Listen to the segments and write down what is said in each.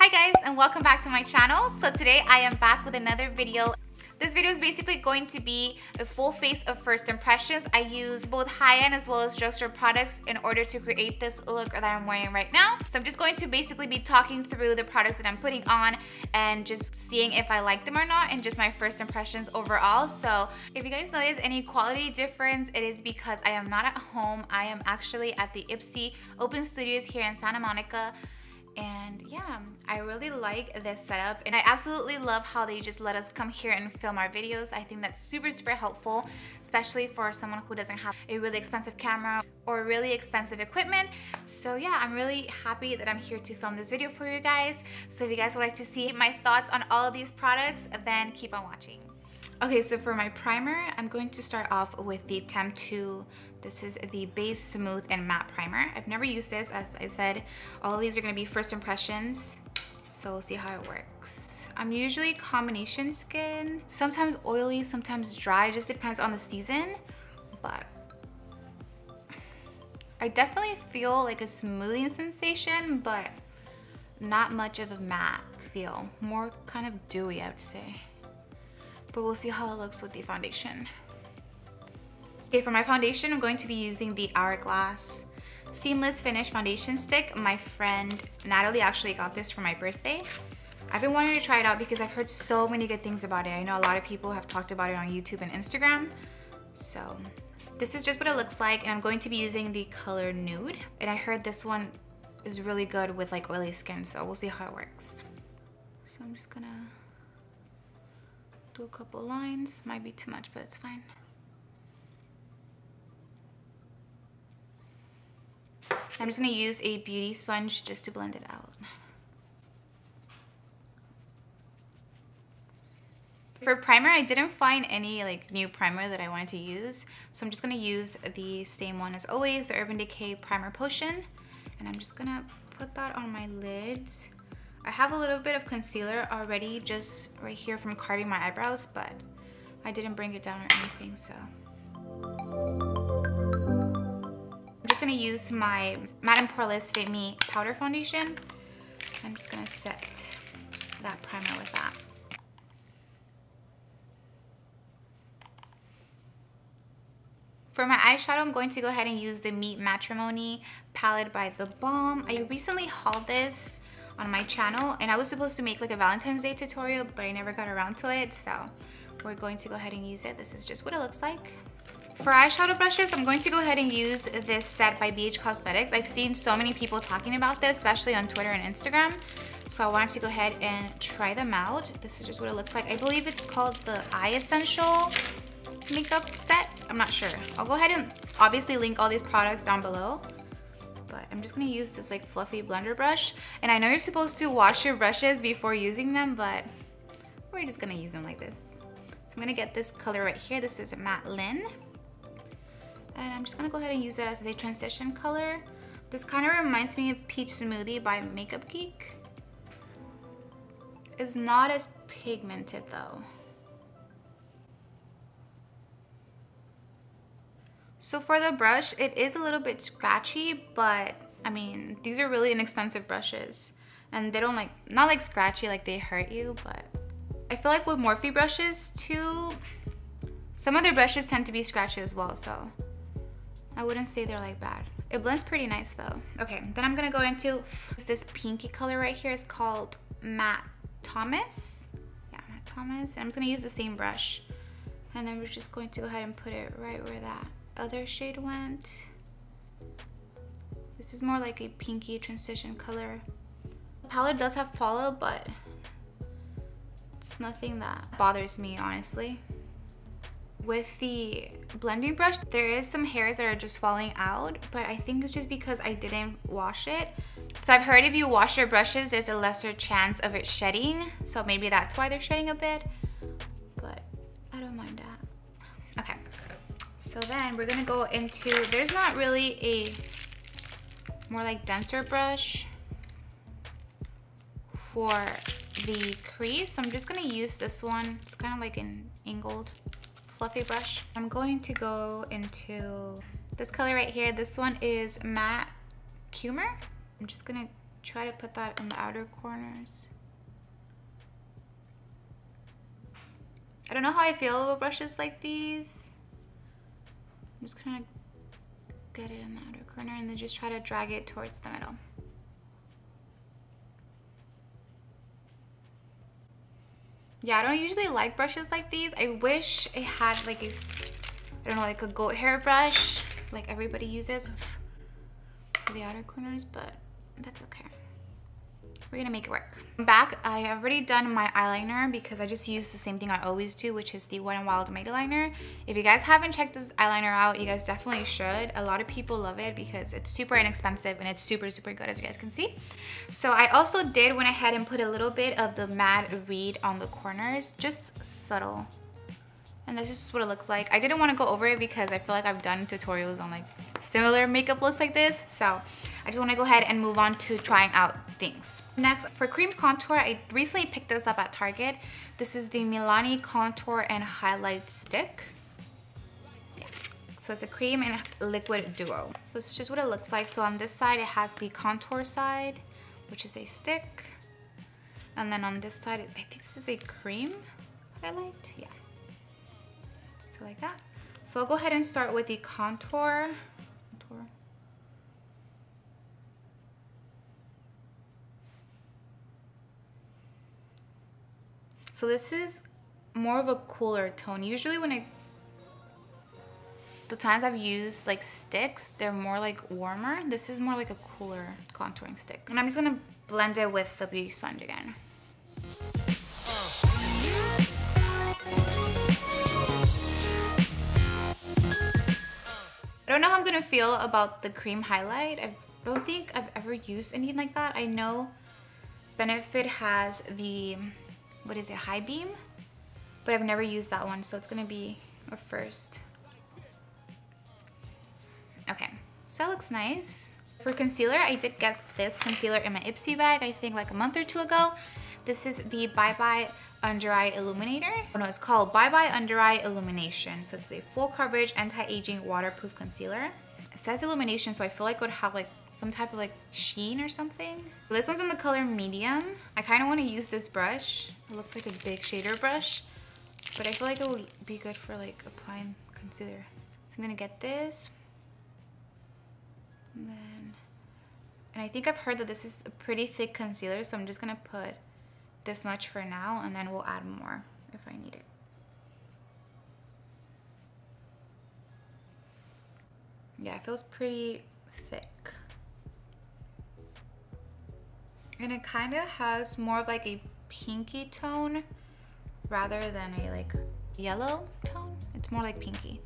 Hi guys, and welcome back to my channel. So today I am back with another video. This video is basically going to be a full face of first impressions. I use both high-end as well as drugstore products in order to create this look that I'm wearing right now. So I'm just going to basically be talking through the products that I'm putting on and just seeing if I like them or not, and just my first impressions overall. So if you guys notice any quality difference, it is because I am not at home. I am actually at the Ipsy Open Studios here in Santa Monica. And yeah, I really like this setup, and I absolutely love how they just let us come here and film our videos. I think that's super helpful, especially for someone who doesn't have a really expensive camera or really expensive equipment. So yeah, I'm really happy that I'm here to film this video for you guys. So if you guys would like to see my thoughts on all of these products, then keep on watching. Okay, so for my primer, I'm going to start off with the Temp 2. This is the Base Smooth and Matte Primer. I've never used this. As I said, all of these are gonna be first impressions. So we'll see how it works. I'm usually combination skin, sometimes oily, sometimes dry, just depends on the season. But I definitely feel like a smoothing sensation, but not much of a matte feel. More kind of dewy, I would say. But we'll see how it looks with the foundation. Okay, for my foundation, I'm going to be using the Hourglass Seamless Finish Foundation Stick. My friend Natalie actually got this for my birthday. I've been wanting to try it out because I've heard so many good things about it. I know a lot of people have talked about it on YouTube and Instagram. So this is just what it looks like, and I'm going to be using the color Nude. And I heard this one is really good with like oily skin, so we'll see how it works. So I'm just gonna do a couple lines. Might be too much, but it's fine. I'm just gonna use a beauty sponge just to blend it out. For primer, I didn't find any like new primer that I wanted to use, so I'm just gonna use the same one as always, the Urban Decay Primer Potion, and I'm just gonna put that on my lids. I have a little bit of concealer already just right here from carving my eyebrows, but I didn't bring it down or anything, so. I'm just gonna use my Matte & Poreless Fit Me Powder Foundation. I'm just gonna set that primer with that. For my eyeshadow, I'm going to go ahead and use the Meet Matrimony palette by The Balm. I recently hauled this on my channel, and I was supposed to make like a Valentine's Day tutorial, but I never got around to it, so we're going to go ahead and use it. This is just what it looks like. For eyeshadow brushes, I'm going to go ahead and use this set by BH Cosmetics. I've seen so many people talking about this, especially on Twitter and Instagram, so I wanted to go ahead and try them out. This is just what it looks like. I believe it's called the Eye Essential makeup set. I'm not sure. I'll go ahead and obviously link all these products down below. But I'm just gonna use this like fluffy blender brush. And I know you're supposed to wash your brushes before using them, but we're just gonna use them like this. So I'm gonna get this color right here. This is Matte Lin. And I'm just gonna go ahead and use it as a transition color. This kind of reminds me of Peach Smoothie by Makeup Geek. It's not as pigmented though. So for the brush, it is a little bit scratchy, but I mean, these are really inexpensive brushes, and they don't like, not like scratchy, like they hurt you, but I feel like with Morphe brushes too, some of their brushes tend to be scratchy as well, so I wouldn't say they're like bad. It blends pretty nice though. Okay, then I'm gonna go into this pinky color right here. It's called Matte Thomas. Yeah, Matte Thomas. And I'm just gonna use the same brush, and then we're just going to go ahead and put it right where that other shade went. This is more like a pinky transition color. The palette does have follow, but it's nothing that bothers me, honestly. With the blending brush, there is some hairs that are just falling out, but I think it's just because I didn't wash it. So I've heard if you wash your brushes, there's a lesser chance of it shedding, so maybe that's why they're shedding a bit, but I don't mind that. Okay. So then we're gonna go into, there's not really a more like denser brush for the crease. So I'm just gonna use this one. It's kind of like an angled fluffy brush. I'm going to go into this color right here. This one is Matte Cumer. I'm just gonna try to put that in the outer corners. I don't know how I feel about brushes like these. I'm just gonna get it in the outer corner and then just try to drag it towards the middle. Yeah, I don't usually like brushes like these. I wish it had like a, I don't know, like a goat hair brush like everybody uses for the outer corners, but that's okay. We're gonna make it work. I'm back. I have already done my eyeliner because I just use the same thing I always do, which is the Wet n Wild Mega Liner. If you guys haven't checked this eyeliner out, you guys definitely should. A lot of people love it because it's super inexpensive and it's super, super good, as you guys can see. So I also went ahead and put a little bit of the matte reed on the corners, just subtle. And this is just what it looks like. I didn't want to go over it because I feel like I've done tutorials on like similar makeup looks like this. So I just want to go ahead and move on to trying out things. Next, for cream contour, I recently picked this up at Target. This is the Milani Contour and Highlight Stick. Yeah. So it's a cream and liquid duo. So this is just what it looks like. So on this side, it has the contour side, which is a stick. And then on this side, I think this is a cream highlight. Yeah. So like that. So I'll go ahead and start with the contour. So this is more of a cooler tone. Usually when the times I've used like sticks, they're more like warmer. This is more like a cooler contouring stick. And I'm just gonna blend it with the beauty sponge again. I don't know how I'm gonna feel about the cream highlight. I don't think I've ever used anything like that. I know Benefit has the, what is it, High Beam? But I've never used that one, so it's gonna be a first. Okay, so that looks nice. For concealer, I did get this concealer in my Ipsy bag, I think like a month or two ago. This is the Bye Bye Under Eye Illuminator. Oh no, it's called Bye Bye Under Eye Illumination. So it's a full coverage, anti-aging, waterproof concealer. It says illumination, so I feel like it would have like some type of like sheen or something. This one's in the color medium. I kind of want to use this brush. It looks like a big shader brush, but I feel like it would be good for like applying concealer. So I'm gonna get this. And I think I've heard that this is a pretty thick concealer, so I'm just gonna put this much for now, and then we'll add more if I need it. Yeah, it feels pretty thick. And it kind of has more of like a pinky tone rather than a like yellow tone. It's more like pinky.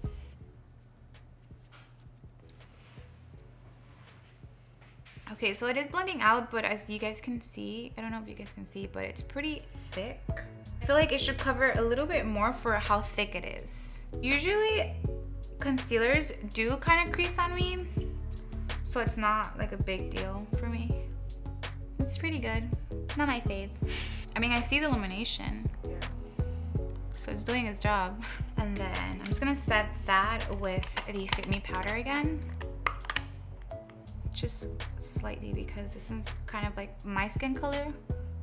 Okay, so it is blending out, but as you guys can see, I don't know if you guys can see, but it's pretty thick. I feel like it should cover a little bit more for how thick it is. Usually concealers do kind of crease on me, so it's not like a big deal for me. It's pretty good. Not my fave. I mean, I see the illumination, so it's doing its job. And then I'm just gonna set that with the Fit Me powder again. Just slightly, because this is kind of like my skin color.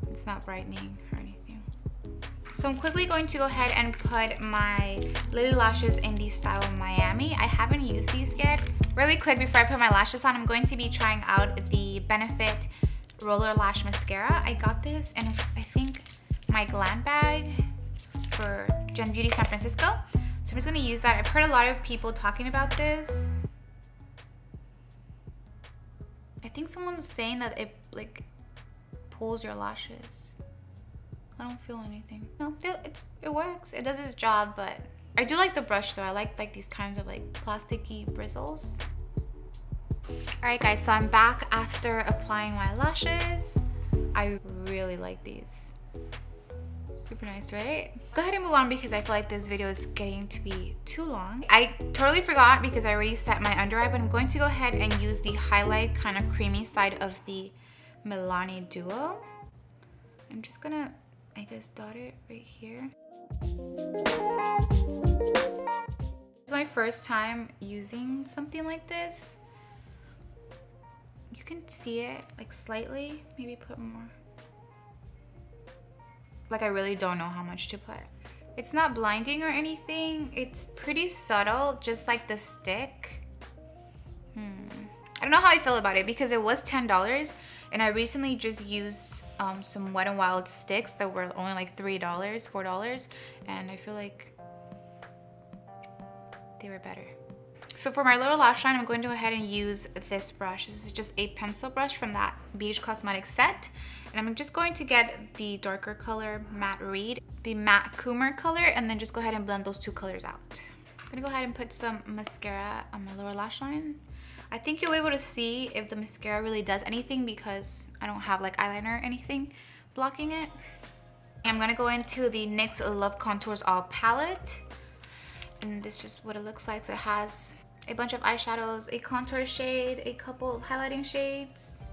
It's not brightening or anything. So I'm quickly going to go ahead and put my Lily lashes in the style Miami. I haven't used these yet. Really quick before I put my lashes on, I'm going to be trying out the Benefit Roller Lash Mascara. I got this in, I think, my Glam bag for Gen Beauty San Francisco. So I'm just gonna use that. I've heard a lot of people talking about this. I think someone was saying that it like pulls your lashes. I don't feel anything. No, it works. It does its job, but I do like the brush though. I like these kinds of like plasticky bristles. Alright guys, so I'm back after applying my lashes. I really like these. Super nice, right? Go ahead and move on because I feel like this video is getting to be too long. I totally forgot because I already set my under eye, but I'm going to go ahead and use the highlight kind of creamy side of the Milani Duo. I'm just gonna, I guess, dot it right here. It's my first time using something like this. You can see it like slightly. Maybe put more. Like I really don't know how much to put. It's not blinding or anything. It's pretty subtle, just like the stick. I don't know how I feel about it because it was $10 and I recently just used some Wet n Wild sticks that were only like $3, $4, and I feel like they were better. So for my lower lash line, I'm going to go ahead and use this brush. This is just a pencil brush from that Beach Cosmetics set. And I'm just going to get the darker color, Matte Reed, the Matte Coomer color, and then just go ahead and blend those two colors out. I'm gonna go ahead and put some mascara on my lower lash line. I think you'll be able to see if the mascara really does anything because I don't have like eyeliner or anything blocking it. I'm gonna go into the NYX Love Contours All palette. And this is just what it looks like. So it has a bunch of eyeshadows, a contour shade, a couple of highlighting shades.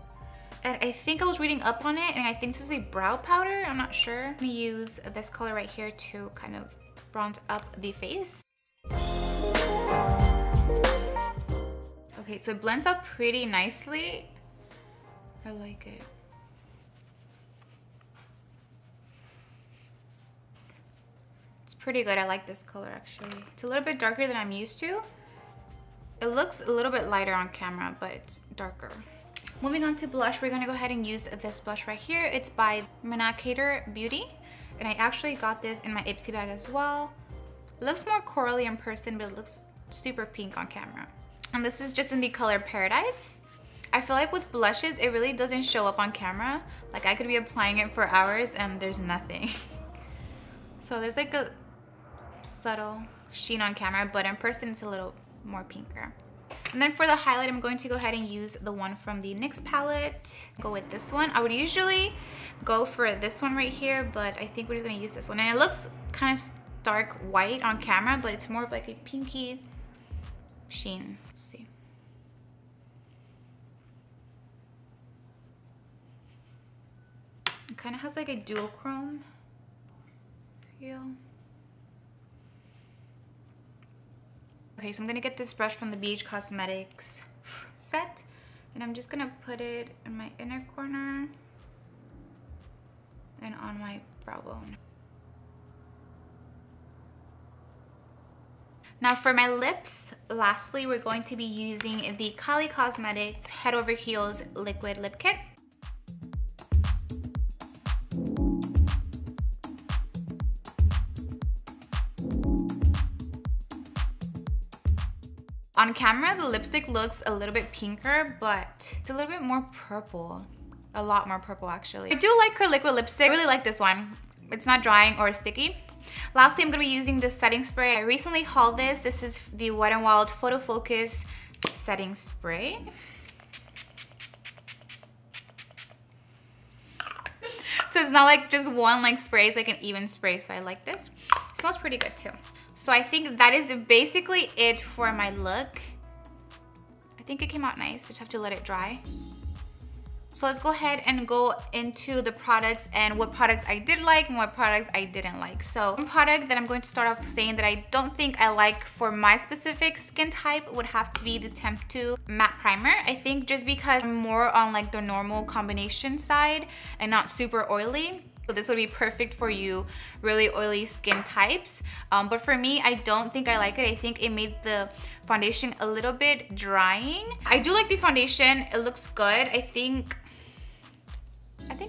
And I think I was reading up on it and I think this is a brow powder, I'm not sure. I'm gonna use this color right here to kind of bronze up the face. Okay, so it blends up pretty nicely. I like it. It's pretty good, I like this color actually. It's a little bit darker than I'm used to. It looks a little bit lighter on camera, but it's darker. Moving on to blush, we're gonna go ahead and use this blush right here. It's by Monacator Beauty, and I actually got this in my Ipsy bag as well. It looks more corally in person, but it looks super pink on camera. And this is just in the color Paradise. I feel like with blushes, it really doesn't show up on camera. Like I could be applying it for hours and there's nothing. So there's like a subtle sheen on camera, but in person it's a little more pinker. And then for the highlight, I'm going to go ahead and use the one from the NYX palette. Go with this one. I would usually go for this one right here, but I think we're just gonna use this one. And it looks kind of dark white on camera, but it's more of like a pinky sheen. Let's see. It kind of has like a duochrome feel. Okay, so I'm gonna get this brush from the Beach Cosmetics set, and I'm just gonna put it in my inner corner and on my brow bone. Now for my lips, lastly, we're going to be using the Kylie Cosmetics Head Over Heels Liquid Lip Kit. On camera, the lipstick looks a little bit pinker, but it's a little bit more purple. A lot more purple, actually. I do like her liquid lipstick. I really like this one. It's not drying or sticky. Lastly, I'm gonna be using this setting spray. I recently hauled this. This is the Wet n Wild Photo Focus Setting Spray. So it's not like just one like spray, it's like an even spray, so I like this. It smells pretty good too. So I think that is basically it for my look. I think it came out nice. Just have to let it dry. So let's go ahead and go into the products and what products I did like and what products I didn't like. So one product that I'm going to start off saying that I don't think I like for my specific skin type would have to be the Temp 2 Matte Primer. I think just because I'm more on like the normal combination side and not super oily. So this would be perfect for you really oily skin types. But for me, I don't think I like it. I think it made the foundation a little bit drying. I do like the foundation. It looks good. I think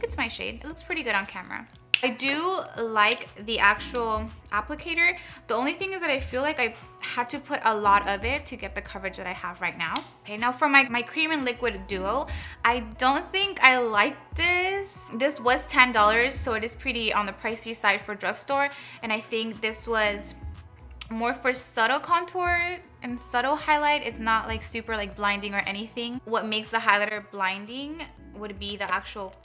it's my shade. It looks pretty good on camera. I do like the actual applicator. The only thing is that I feel like I had to put a lot of it to get the coverage that I have right now. Okay, now for my cream and liquid duo, I don't think I like this. This was $10, so it is pretty on the pricey side for drugstore. And I think this was more for subtle contour and subtle highlight. It's not like super like blinding or anything. What makes the highlighter blinding would be the actual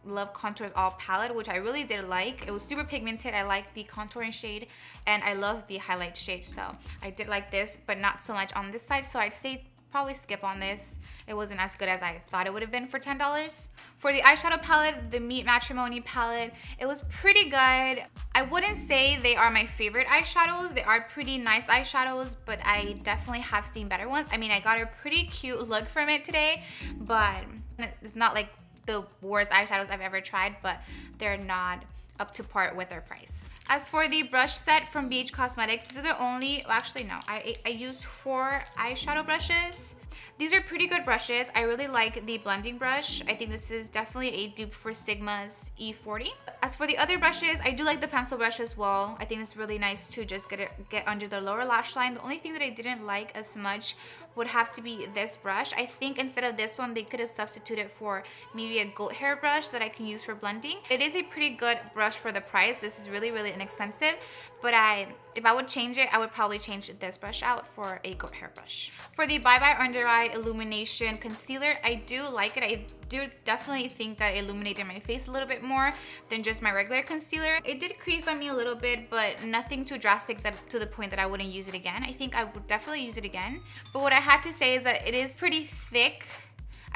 Love Contours All palette, which I really did like. It was super pigmented. I like the contouring shade and I love the highlight shade, so I did like this, but not so much on this side. So I'd say probably skip on this. It wasn't as good as I thought it would have been for $10. For the eyeshadow palette, the Meet Matrimony palette, it was pretty good. I wouldn't say they are my favorite eyeshadows. They are pretty nice eyeshadows, but I definitely have seen better ones. I mean, I got a pretty cute look from it today, but it's not like the worst eyeshadows I've ever tried, but they're not up to par with their price. As for the brush set from BH Cosmetics, these are the only, well, actually no, I used 4 eyeshadow brushes. These are pretty good brushes. I really like the blending brush. I think this is definitely a dupe for Sigma's E40. As for the other brushes, I do like the pencil brush as well. I think it's really nice to just get under the lower lash line. The only thing that I didn't like as much would have to be this brush. I think instead of this one, they could have substituted for maybe a goat hair brush that I can use for blending. It is a pretty good brush for the price. This is really, really inexpensive, but if I would change it, I would probably change this brush out for a goat hair brush. For the Bye Bye Under Eye Illumination Concealer, I do like it. I do definitely think that it illuminated my face a little bit more than just my regular concealer. It did crease on me a little bit, but nothing too drastic to the point that I wouldn't use it again. I think I would definitely use it again. But what I had to say is that it is pretty thick.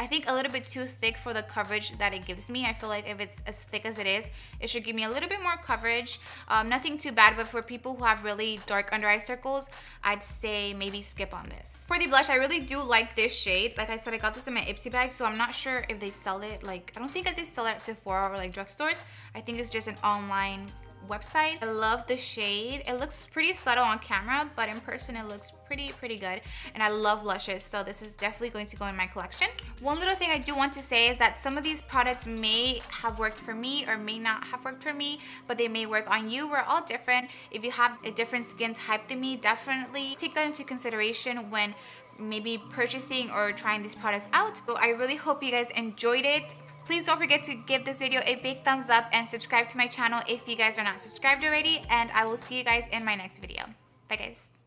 I think a little bit too thick for the coverage that it gives me. I feel like if it's as thick as it is, it should give me a little bit more coverage. Nothing too bad, but for people who have really dark under eye circles, I'd say maybe skip on this. For the blush, I really do like this shade. Like I said, I got this in my Ipsy bag, so I'm not sure if they sell it. Like, I don't think that they sell it at Sephora or like drugstores. I think it's just an online website. I love the shade. It looks pretty subtle on camera, but in person it looks pretty good. And I love blushes, so this is definitely going to go in my collection. One little thing I do want to say is that some of these products may have worked for me or may not have worked for me, but they may work on you. We're all different. If you have a different skin type than me, definitely take that into consideration when maybe purchasing or trying these products out. So I really hope you guys enjoyed it. Please don't forget to give this video a big thumbs up and subscribe to my channel if you guys are not subscribed already, and I will see you guys in my next video. Bye guys.